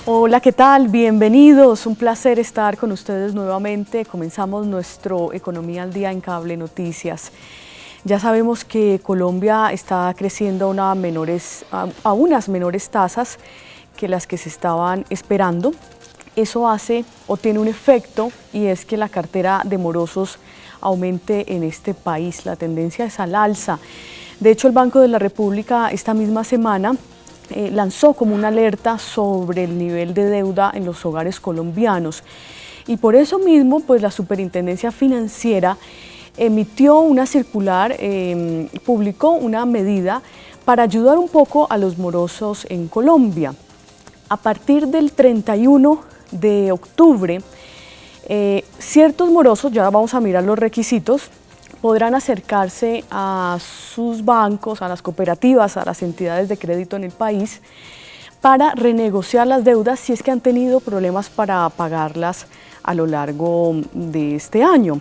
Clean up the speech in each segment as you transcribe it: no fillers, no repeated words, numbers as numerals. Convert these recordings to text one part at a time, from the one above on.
Hola, ¿qué tal? Bienvenidos, un placer estar con ustedes nuevamente. Comenzamos nuestro Economía al Día en Cable Noticias. Ya sabemos que Colombia está creciendo a unas menores tasas que las que se estaban esperando. Eso hace o tiene un efecto, y es que la cartera de morosos aumente en este país. La tendencia es al alza. De hecho, el Banco de la República esta misma semana lanzó como una alerta sobre el nivel de deuda en los hogares colombianos. Y por eso mismo, pues la Superintendencia Financiera emitió una circular, publicó una medida para ayudar un poco a los morosos en Colombia. A partir del 31 de octubre, ciertos morosos, ya vamos a mirar los requisitos, podrán acercarse a sus bancos, a las cooperativas, a las entidades de crédito en el país para renegociar las deudas si es que han tenido problemas para pagarlas a lo largo de este año.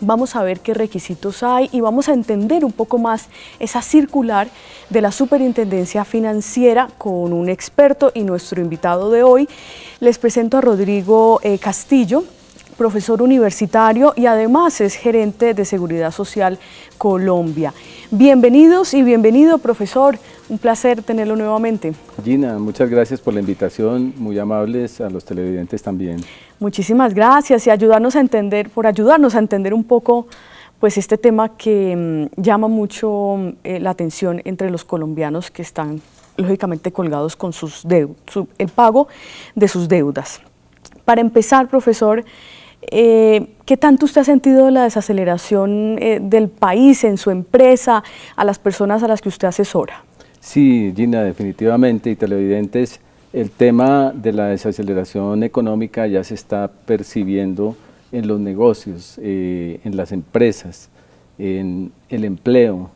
Vamos a ver qué requisitos hay y vamos a entender un poco más esa circular de la Superintendencia Financiera con un experto y nuestro invitado de hoy. Les presento a Rodrigo Castillo, profesor universitario y además es gerente de Seguridad Social Colombia. Bienvenidos y bienvenido, profesor. Un placer tenerlo nuevamente. Gina, muchas gracias por la invitación, muy amables a los televidentes también. Muchísimas gracias y ayudarnos a entender un poco pues este tema que llama mucho la atención entre los colombianos que están lógicamente colgados con el pago de sus deudas. Para empezar, profesor, ¿qué tanto usted ha sentido la desaceleración del país en su empresa, a las personas a las que usted asesora? Sí, Gina, definitivamente, y televidentes, el tema de la desaceleración económica ya se está percibiendo en los negocios, en las empresas, en el empleo,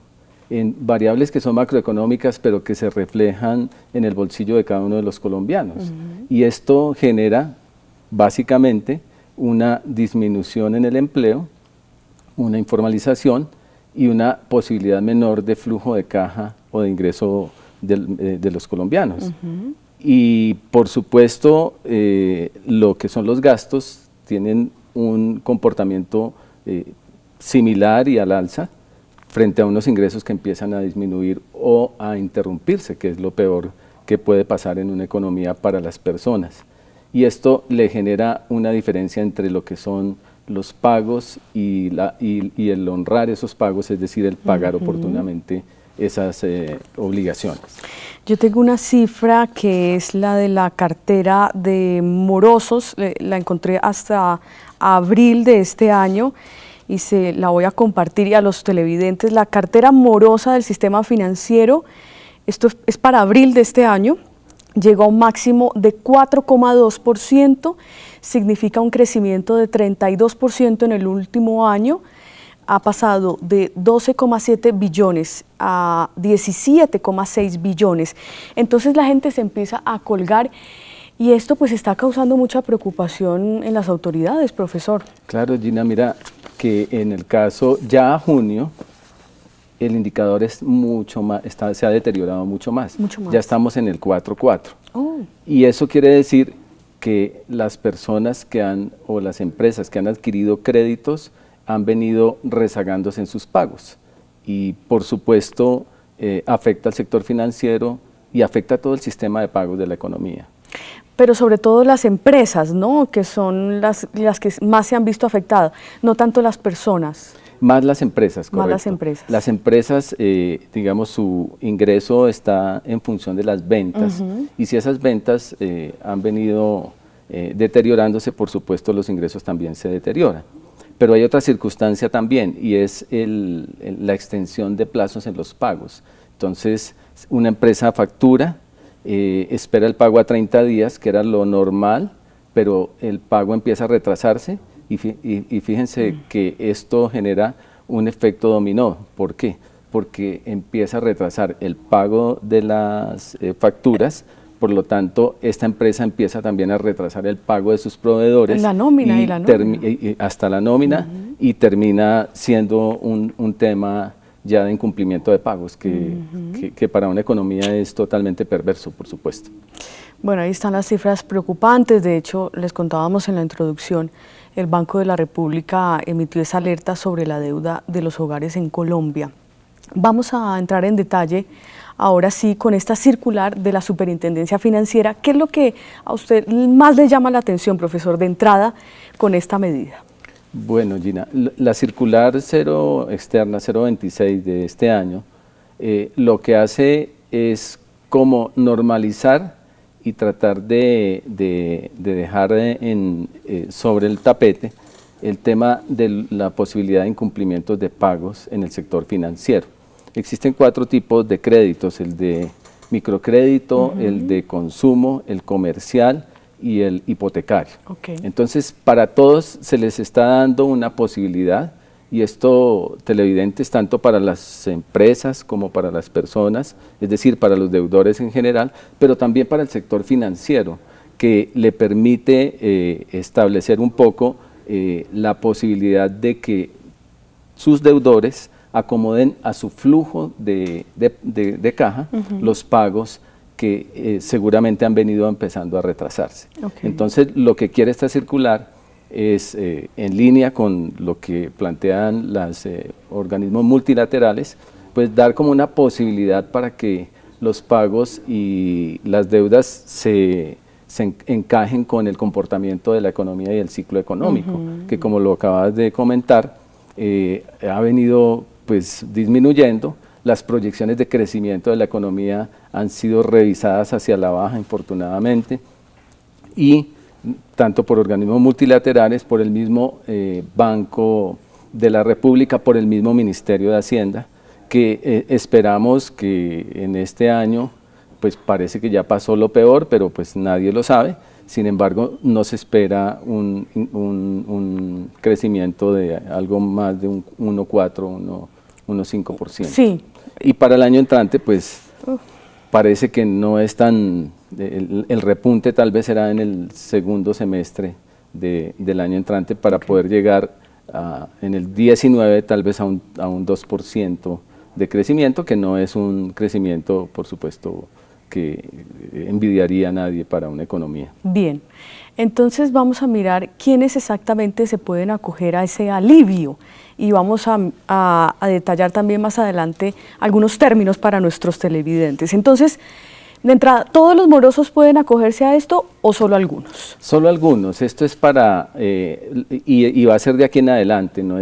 en variables que son macroeconómicas, pero que se reflejan en el bolsillo de cada uno de los colombianos. Y esto genera, básicamente, una disminución en el empleo, una informalización y una posibilidad menor de flujo de caja o de ingreso de los colombianos. Y por supuesto, lo que son los gastos tienen un comportamiento similar y al alza frente a unos ingresos que empiezan a disminuir o a interrumpirse, que es lo peor que puede pasar en una economía para las personas. Y esto le genera una diferencia entre lo que son los pagos y el honrar esos pagos, es decir, el pagar oportunamente esas obligaciones. Yo tengo una cifra que es la de la cartera de morosos, la encontré hasta abril de este año y la voy a compartir a los televidentes. La cartera morosa del sistema financiero, esto es para abril de este año, llegó a un máximo de 4,2%, significa un crecimiento de 32% en el último año, ha pasado de 12,7 billones a 17,6 billones. Entonces la gente se empieza a colgar y esto pues está causando mucha preocupación en las autoridades, profesor. Claro, Gina, mira que en el caso ya a junio, el indicador es mucho más, se ha deteriorado mucho más. Ya estamos en el 4,4. Y eso quiere decir que las personas o las empresas que han adquirido créditos han venido rezagándose en sus pagos. Y por supuesto afecta al sector financiero y afecta a todo el sistema de pagos de la economía. Pero sobre todo las empresas, ¿no?, que son las que más se han visto afectadas, no tanto las personas. Más las empresas, correcto. Más las empresas. Las empresas, digamos, su ingreso está en función de las ventas. Y si esas ventas han venido deteriorándose, por supuesto los ingresos también se deterioran. Pero hay otra circunstancia también, y es la extensión de plazos en los pagos. Entonces, una empresa factura, espera el pago a 30 días, que era lo normal, pero el pago empieza a retrasarse, y fíjense que esto genera un efecto dominó. ¿Por qué? Porque empieza a retrasar el pago de las facturas, por lo tanto, esta empresa empieza también a retrasar el pago de sus proveedores. La nómina hasta la nómina, y termina siendo un tema ya de incumplimiento de pagos, que para una economía es totalmente perverso, por supuesto. Bueno, ahí están las cifras preocupantes. De hecho, les contábamos en la introducción, el Banco de la República emitió esa alerta sobre la deuda de los hogares en Colombia. Vamos a entrar en detalle ahora sí con esta circular de la Superintendencia Financiera. ¿Qué es lo que a usted más le llama la atención, profesor, de entrada con esta medida? Bueno, Gina, la circular externa 026 de este año lo que hace es como normalizar y tratar de dejar sobre el tapete el tema de la posibilidad de incumplimientos de pagos en el sector financiero. Existen 4 tipos de créditos: el de microcrédito, el de consumo, el comercial y el hipotecario. Entonces, para todos se les está dando una posibilidad, y esto, televidentes, tanto para las empresas como para las personas, es decir, para los deudores en general, pero también para el sector financiero, que le permite establecer un poco la posibilidad de que sus deudores acomoden a su flujo de caja los pagos que seguramente han venido empezando a retrasarse. Entonces, lo que quiere esta circular es, en línea con lo que plantean los organismos multilaterales, pues dar como una posibilidad para que los pagos y las deudas se encajen con el comportamiento de la economía y el ciclo económico, que, como lo acabas de comentar, ha venido pues disminuyendo. Las proyecciones de crecimiento de la economía han sido revisadas hacia la baja, infortunadamente, y tanto por organismos multilaterales, por el mismo Banco de la República, por el mismo Ministerio de Hacienda, que esperamos que en este año, pues parece que ya pasó lo peor, pero pues nadie lo sabe. Sin embargo, no se espera un crecimiento de algo más de un 1,4, 1,5%. Sí. Y para el año entrante, pues parece que no es tan, el repunte tal vez será en el segundo semestre del año entrante, para poder llegar en el 19 tal vez a un 2% de crecimiento, que no es un crecimiento, por supuesto, que envidiaría a nadie para una economía. Bien, entonces vamos a mirar quiénes exactamente se pueden acoger a ese alivio, y vamos a detallar también más adelante algunos términos para nuestros televidentes. Entonces, de entrada, ¿todos los morosos pueden acogerse a esto o solo algunos? Solo algunos. Esto es para, y va a ser de aquí en adelante, no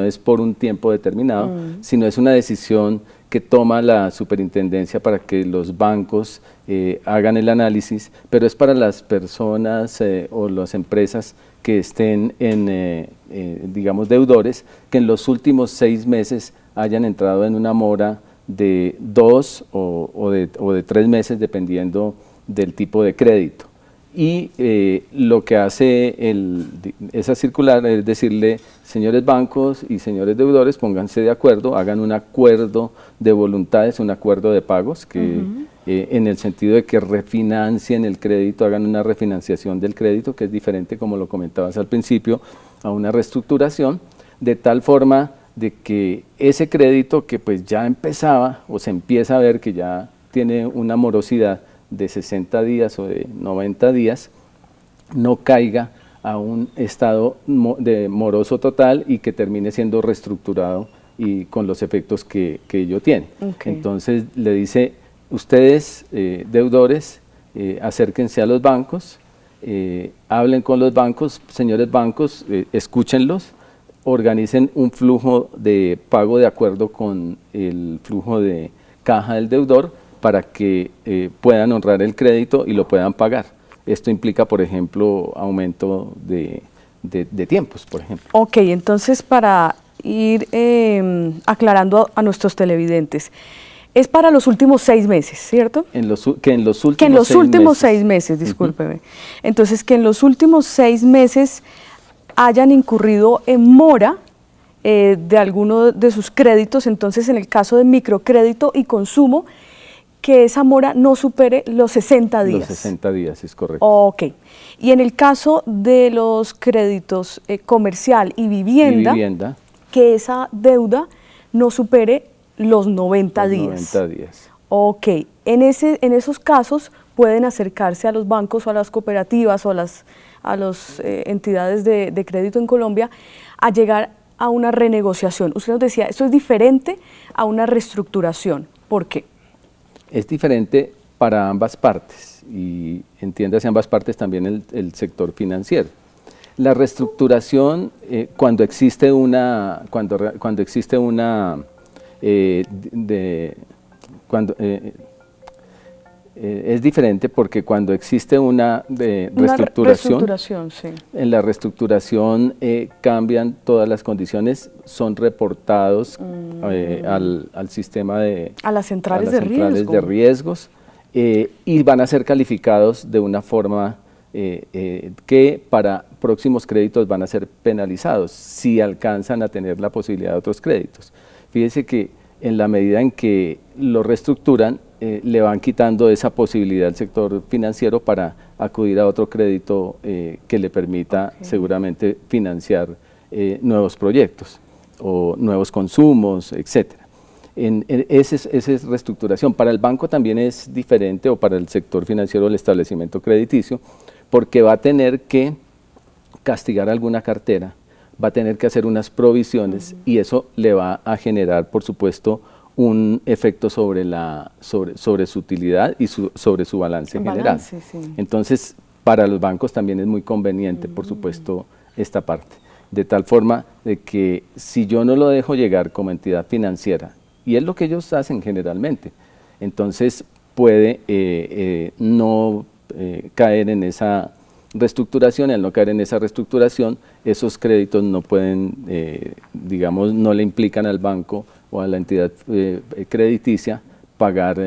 es por un tiempo determinado, sino es una decisión que toma la superintendencia para que los bancos hagan el análisis, pero es para las personas o las empresas que estén digamos, deudores, que en los últimos 6 meses hayan entrado en una mora de 2 o de 3 meses, dependiendo del tipo de crédito. Y lo que hace esa circular es decirle: señores bancos y señores deudores, pónganse de acuerdo, hagan un acuerdo de voluntades, un acuerdo de pagos, que en el sentido de que refinancien el crédito, hagan una refinanciación del crédito, que es diferente, como lo comentabas al principio, a una reestructuración, de tal forma de que ese crédito, que pues ya empezaba o se empieza a ver que ya tiene una morosidad de 60 días o de 90 días, no caiga a un estado de moroso total y que termine siendo reestructurado y con los efectos que ello tiene. Entonces le dice: ustedes, deudores, acérquense a los bancos, hablen con los bancos, señores bancos, escúchenlos, organicen un flujo de pago de acuerdo con el flujo de caja del deudor, para que puedan honrar el crédito y lo puedan pagar. Esto implica, por ejemplo, aumento de tiempos, por ejemplo. Ok, entonces, para ir aclarando a nuestros televidentes, es para los últimos 6 meses, ¿cierto? En los últimos 6 meses, discúlpeme. Entonces, que en los últimos 6 meses hayan incurrido en mora de alguno de sus créditos. Entonces, en el caso de microcrédito y consumo, que esa mora no supere los 60 días. Los 60 días, es correcto. Ok. Y en el caso de los créditos comercial y vivienda, que esa deuda no supere los 90 Los días. 90 días. Ok, en esos casos pueden acercarse a los bancos o a las cooperativas o a las entidades de crédito en Colombia a llegar a una renegociación. Usted nos decía, esto es diferente a una reestructuración. ¿Por qué? Es diferente para ambas partes y entiéndase ambas partes también el sector financiero. La reestructuración, cuando existe una, es diferente porque cuando existe una reestructuración, Sí. en la reestructuración cambian todas las condiciones, son reportados al sistema A las centrales, de riesgos y van a ser calificados de una forma que para próximos créditos van a ser penalizados si alcanzan a tener la posibilidad de otros créditos. Fíjese que en la medida en que lo reestructuran, le van quitando esa posibilidad al sector financiero para acudir a otro crédito que le permita seguramente financiar nuevos proyectos o nuevos consumos, etcétera. Esa es reestructuración. Para el banco también es diferente, o para el sector financiero del establecimiento crediticio, porque va a tener que castigar alguna cartera, va a tener que hacer unas provisiones y eso le va a generar, por supuesto, un efecto sobre su utilidad y sobre su balance general. Sí. Entonces, para los bancos también es muy conveniente, por supuesto, esta parte. De tal forma de que si yo no lo dejo llegar como entidad financiera, y es lo que ellos hacen generalmente, entonces puede no caer en esa reestructuración, y al no caer en esa reestructuración, esos créditos no pueden, digamos, no le implican al banco o a la entidad crediticia pagar,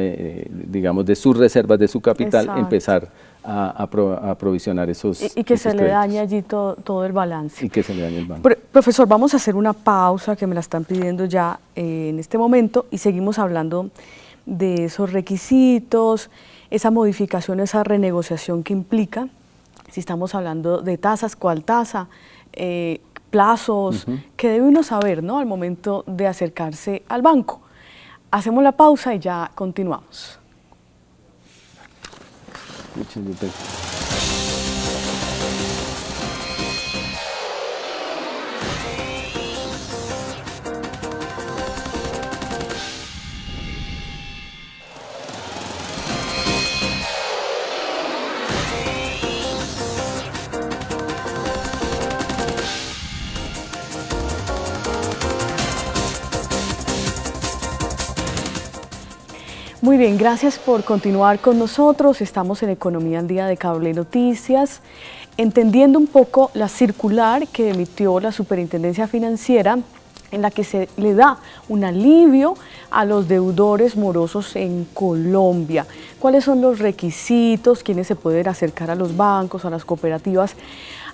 digamos, de sus reservas, de su capital, Exacto. Empezar a provisionar esos Y que se le créditos. dañe allí todo el balance. Y que se le dañe el banco. Profesor, vamos a hacer una pausa que me la están pidiendo ya en este momento y seguimos hablando de esos requisitos, esa modificación, esa renegociación que implica, si estamos hablando de tasas, cuál tasa, plazos, que debe uno saber, ¿no?, al momento de acercarse al banco. Hacemos la pausa y ya continuamos. Muy bien, gracias por continuar con nosotros. Estamos en Economía al Día de Cable Noticias, entendiendo un poco la circular que emitió la Superintendencia Financiera, en la que se le da un alivio a los deudores morosos en Colombia. ¿Cuáles son los requisitos? ¿Quiénes se pueden acercar a los bancos, a las cooperativas,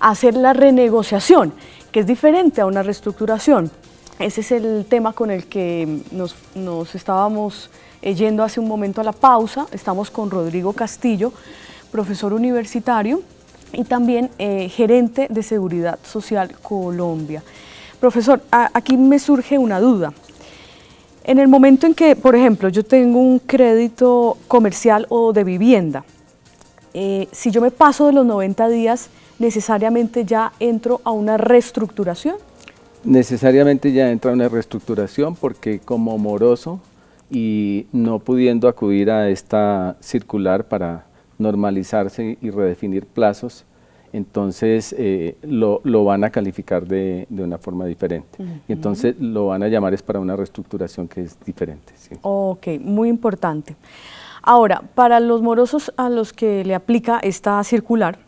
a hacer la renegociación, que es diferente a una reestructuración? Ese es el tema con el que nos estábamos yendo hace un momento a la pausa. Estamos con Rodrigo Castillo, profesor universitario y también gerente de Seguridad Social Colombia. Profesor, aquí me surge una duda. En el momento en que, por ejemplo, yo tengo un crédito comercial o de vivienda, si yo me paso de los 90 días, ¿necesariamente ya entro a una reestructuración? Necesariamente ya entra una reestructuración porque como moroso y no pudiendo acudir a esta circular para normalizarse y redefinir plazos, entonces lo van a calificar de una forma diferente. Y entonces lo van a llamar es para una reestructuración que es diferente. Sí. Ok, muy importante. Ahora, para los morosos a los que le aplica esta circular,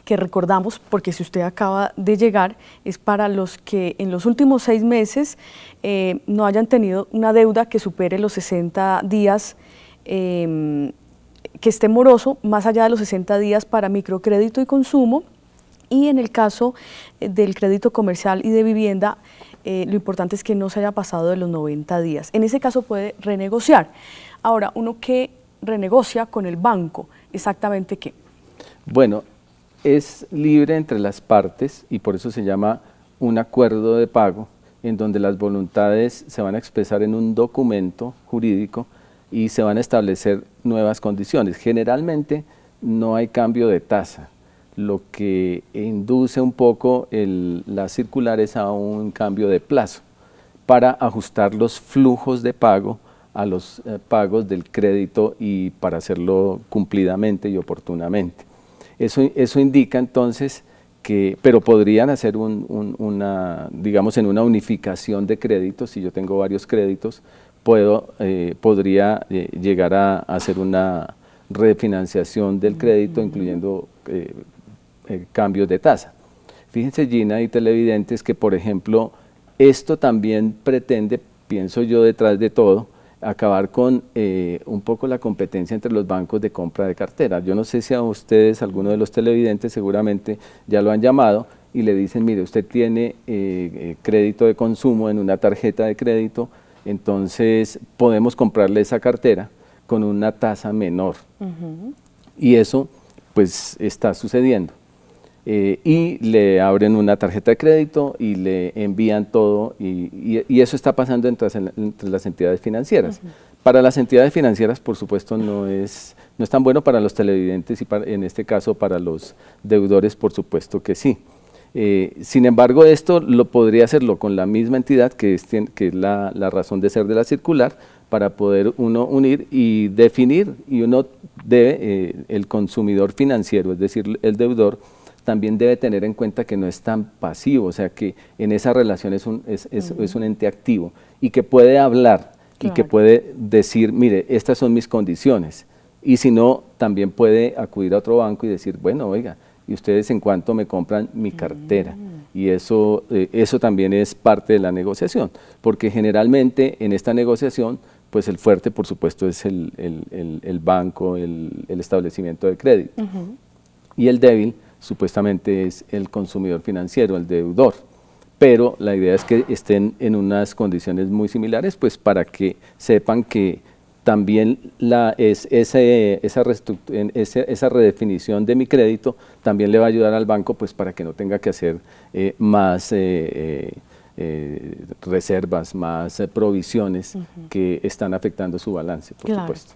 que recordamos, porque si usted acaba de llegar, es para los que en los últimos 6 meses no hayan tenido una deuda que supere los 60 días, que esté moroso más allá de los 60 días para microcrédito y consumo, y en el caso del crédito comercial y de vivienda, lo importante es que no se haya pasado de los 90 días. En ese caso puede renegociar. Ahora, uno que renegocia con el banco, ¿exactamente qué? Bueno, es libre entre las partes y por eso se llama un acuerdo de pago, en donde las voluntades se van a expresar en un documento jurídico y se van a establecer nuevas condiciones. Generalmente no hay cambio de tasa, lo que induce un poco las circulares a un cambio de plazo para ajustar los flujos de pago a los pagos del crédito y para hacerlo cumplidamente y oportunamente. Eso indica entonces que, pero podrían hacer digamos, en una unificación de créditos. Si yo tengo varios créditos, podría llegar a hacer una refinanciación del crédito, incluyendo cambios de tasa. Fíjense, Gina y televidentes, que por ejemplo, esto también pretende, pienso yo, detrás de todo, acabar con un poco la competencia entre los bancos de compra de cartera. Yo no sé si a ustedes, alguno de los televidentes, seguramente ya lo han llamado y le dicen, mire, usted tiene crédito de consumo en una tarjeta de crédito, entonces podemos comprarle esa cartera con una tasa menor. Y eso pues está sucediendo. Y le abren una tarjeta de crédito y le envían todo y eso está pasando entre las entidades financieras. Para las entidades financieras, por supuesto, no es tan bueno. Para los televidentes y en este caso para los deudores, por supuesto que sí. Sin embargo, esto lo podría hacerlo con la misma entidad, que es la razón de ser de la circular, para poder uno unir y definir, y uno debe, el consumidor financiero, es decir, el deudor, también debe tener en cuenta que no es tan pasivo, o sea que en esa relación es un ente activo y que puede hablar y que puede decir, mire, estas son mis condiciones, y si no, también puede acudir a otro banco y decir, bueno, oiga, ¿y ustedes en cuánto me compran mi cartera? Y eso también es parte de la negociación, porque generalmente en esta negociación, pues el fuerte, por supuesto, es el banco, el establecimiento de crédito, y el débil supuestamente es el consumidor financiero, el deudor, pero la idea es que estén en unas condiciones muy similares, pues para que sepan que también esa redefinición de mi crédito también le va a ayudar al banco, pues para que no tenga que hacer más reservas, más provisiones que están afectando su balance, por supuesto.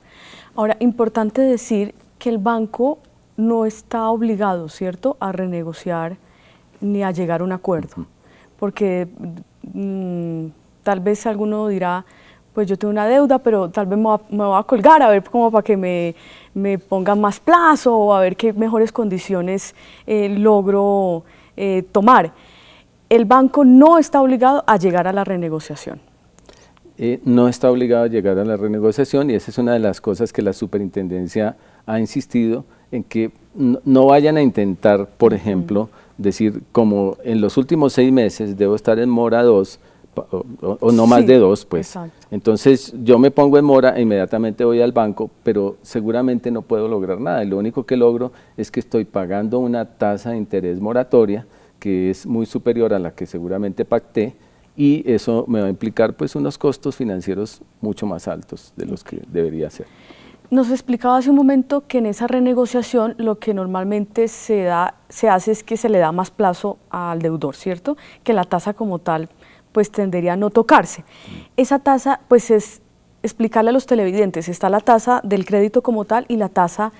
Ahora, importante decir que el banco no está obligado, ¿cierto?, a renegociar ni a llegar a un acuerdo, porque tal vez alguno dirá, pues yo tengo una deuda, pero tal vez me voy a colgar a ver como para que me pongan más plazo o a ver qué mejores condiciones logro tomar. El banco no está obligado a llegar a la renegociación. No está obligado a llegar a la renegociación, y esa es una de las cosas que la superintendencia ha insistido, en que no vayan a intentar, por ejemplo, decir como en los últimos 6 meses debo estar en mora 2 o no más de 2, pues. Exacto. Entonces yo me pongo en mora e inmediatamente voy al banco, pero seguramente no puedo lograr nada, y lo único que logro es que estoy pagando una tasa de interés moratoria que es muy superior a la que seguramente pacté, y eso me va a implicar pues unos costos financieros mucho más altos de los que debería ser. Nos explicaba hace un momento que en esa renegociación lo que normalmente se hace es que se le da más plazo al deudor, ¿cierto? Que la tasa como tal pues tendería a no tocarse. Esa tasa pues es explicarle a los televidentes, está la tasa del crédito como tal y la tasa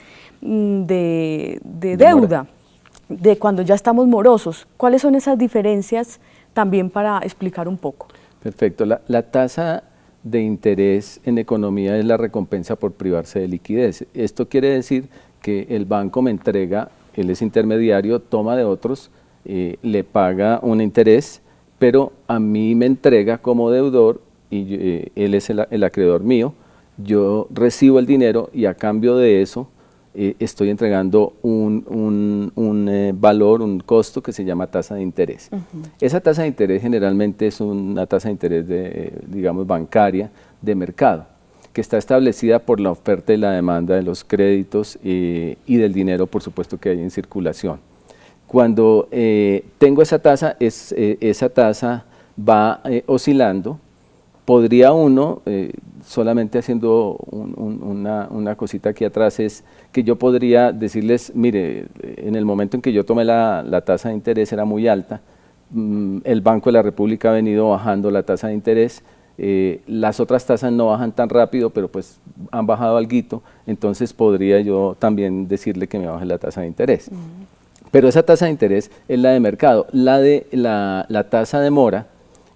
de deuda, de cuando ya estamos morosos. ¿Cuáles son esas diferencias también para explicar un poco? Perfecto, la tasa de interés en economía es la recompensa por privarse de liquidez. Esto quiere decir que el banco me entrega, él es intermediario, toma de otros, le paga un interés, pero a mí me entrega como deudor, y él es el acreedor mío, yo recibo el dinero y a cambio de eso estoy entregando un valor, un costo que se llama tasa de interés. Esa tasa de interés generalmente es una tasa de interés digamos, bancaria de mercado, que está establecida por la oferta y la demanda de los créditos y del dinero, por supuesto, que hay en circulación. Cuando tengo esa tasa va oscilando. Podría uno, solamente haciendo una cosita aquí atrás, es que yo podría decirles, mire, en el momento en que yo tomé la tasa de interés era muy alta, el Banco de la República ha venido bajando la tasa de interés. Las otras tasas no bajan tan rápido, pero pues han bajado alguito, entonces podría yo también decirle que me baje la tasa de interés. Pero esa tasa de interés es la de mercado. La tasa de mora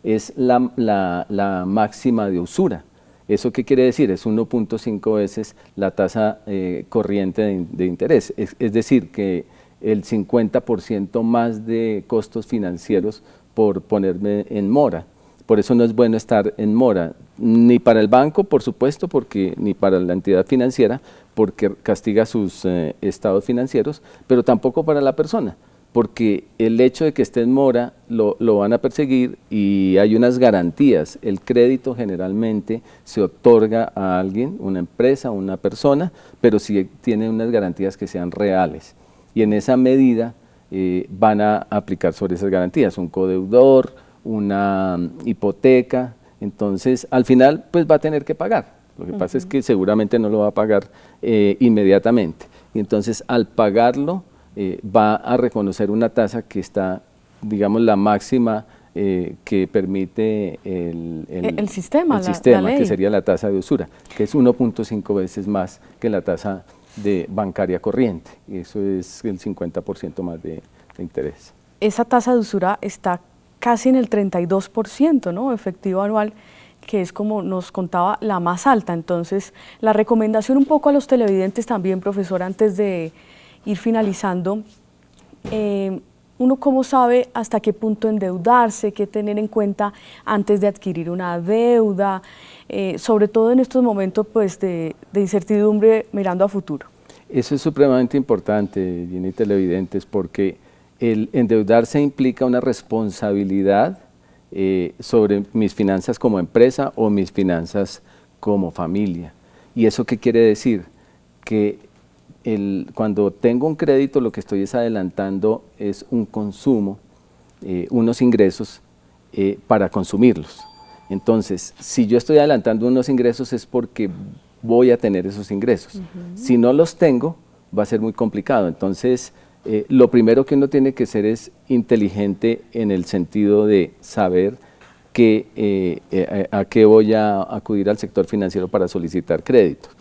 es la máxima de usura. ¿Eso qué quiere decir? Es 1.5 veces la tasa corriente de interés. Es decir, que el 50% más de costos financieros por ponerme en mora. Por eso no es bueno estar en mora, ni para el banco, por supuesto, ni para la entidad financiera, porque castiga sus estados financieros, pero tampoco para la persona, porque el hecho de que esté en mora lo van a perseguir y hay unas garantías. El crédito generalmente se otorga a alguien, una empresa, una persona, pero sí tiene unas garantías que sean reales. Y en esa medida van a aplicar sobre esas garantías, un codeudor, una hipoteca. Entonces al final pues va a tener que pagar. Lo que pasa es que seguramente no lo va a pagar inmediatamente, y entonces al pagarlo va a reconocer una tasa que está, digamos, la máxima que permite el sistema, la ley, que sería la tasa de usura, que es 1.5 veces más que la tasa bancaria corriente, y eso es el 50% más de interés. Esa tasa de usura está casi en el 32%, ¿no? Efectivo anual, que es, como nos contaba, la más alta. Entonces, la recomendación un poco a los televidentes también, profesor, antes de ir finalizando, uno cómo sabe hasta qué punto endeudarse, qué tener en cuenta antes de adquirir una deuda, sobre todo en estos momentos pues, de incertidumbre mirando a futuro. Eso es supremamente importante, Gina y televidentes, porque el endeudarse implica una responsabilidad sobre mis finanzas como empresa o mis finanzas como familia. ¿Y eso qué quiere decir? Que cuando tengo un crédito, lo que estoy es adelantando es un consumo, unos ingresos para consumirlos. Entonces, si yo estoy adelantando unos ingresos es porque voy a tener esos ingresos. Si no los tengo, va a ser muy complicado. Entonces, lo primero que uno tiene que ser es inteligente en el sentido de saber a qué voy a acudir al sector financiero para solicitar créditos.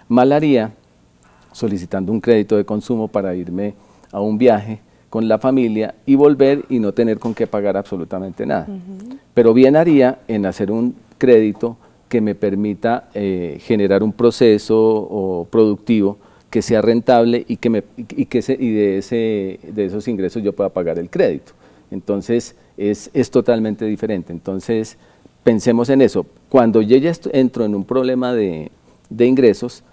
Mal haría solicitando un crédito de consumo para irme a un viaje con la familia y volver y no tener con qué pagar absolutamente nada. Pero bien haría en hacer un crédito que me permita generar un proceso productivo que sea rentable y de esos ingresos yo pueda pagar el crédito. Entonces es totalmente diferente. Entonces pensemos en eso. Cuando yo ya entro en un problema de ingresos,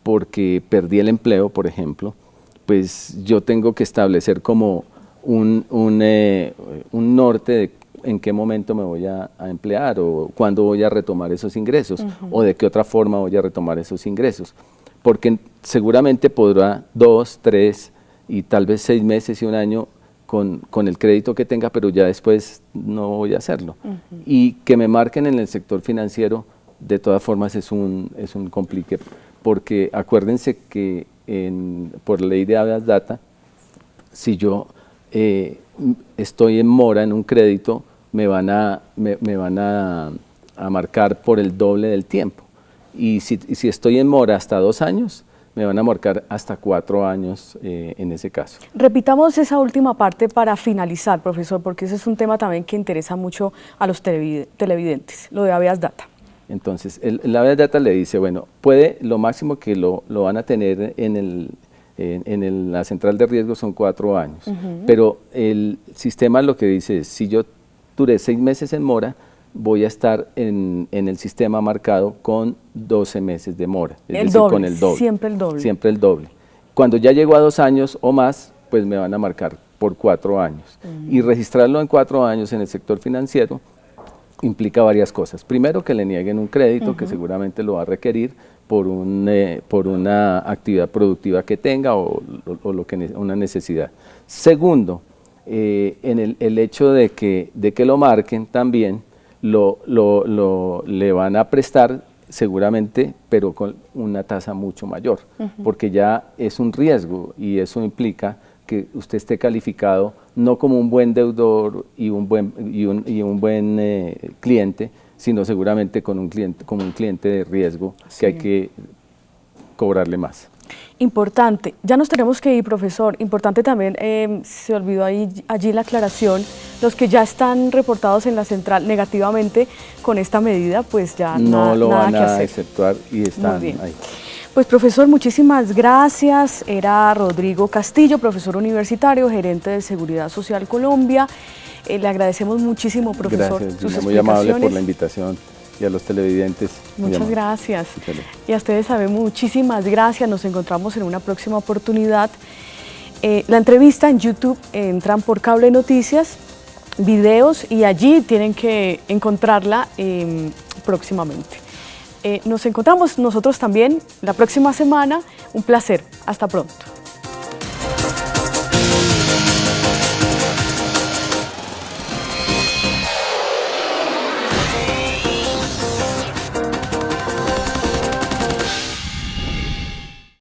porque perdí el empleo, por ejemplo, pues yo tengo que establecer como un norte de en qué momento me voy a emplear o cuándo voy a retomar esos ingresos o de qué otra forma voy a retomar esos ingresos. Porque seguramente podrá 2, 3 y tal vez 6 meses y un año con el crédito que tenga, pero ya después no voy a hacerlo. Y que me marquen en el sector financiero, de todas formas es un complique, porque acuérdense que por ley de habeas data, si yo estoy en mora en un crédito, me van a marcar por el doble del tiempo. Y si estoy en mora hasta 2 años, me van a marcar hasta 4 años en ese caso. Repitamos esa última parte para finalizar, profesor, porque ese es un tema también que interesa mucho a los televidentes, lo de habeas data. Entonces, la habeas data le dice, bueno, lo máximo que lo van a tener en la central de riesgo son 4 años, pero el sistema lo que dice es, si yo duré 6 meses en mora, voy a estar en el sistema marcado con 12 meses de mora, es decir, con el doble. Siempre el doble. Siempre el doble. Cuando ya llego a 2 años o más, pues me van a marcar por 4 años. Y registrarlo en 4 años en el sector financiero implica varias cosas. Primero, que le nieguen un crédito que seguramente lo va a requerir por una actividad productiva que tenga o una necesidad. Segundo, en el hecho de que lo marquen también, le van a prestar seguramente, pero con una tasa mucho mayor, porque ya es un riesgo y eso implica que usted esté calificado no como un buen deudor y un buen cliente, sino seguramente como un cliente de riesgo que hay que cobrarle más. Importante, ya nos tenemos que ir, profesor. Importante también, se olvidó allí la aclaración, los que ya están reportados en la central negativamente con esta medida, pues ya no lo van nada a exceptuar y están ahí. Pues profesor, muchísimas gracias. Era Rodrigo Castillo, profesor universitario, gerente de Seguridad Social Colombia. Le agradecemos muchísimo, profesor, gracias, sus muy amable por la invitación y a los televidentes. Muchas gracias. Y a ustedes saben, muchísimas gracias. Nos encontramos en una próxima oportunidad. La entrevista en YouTube, entran por Cable Noticias, videos, y allí tienen que encontrarla próximamente. Nos encontramos nosotros también la próxima semana. Un placer. Hasta pronto.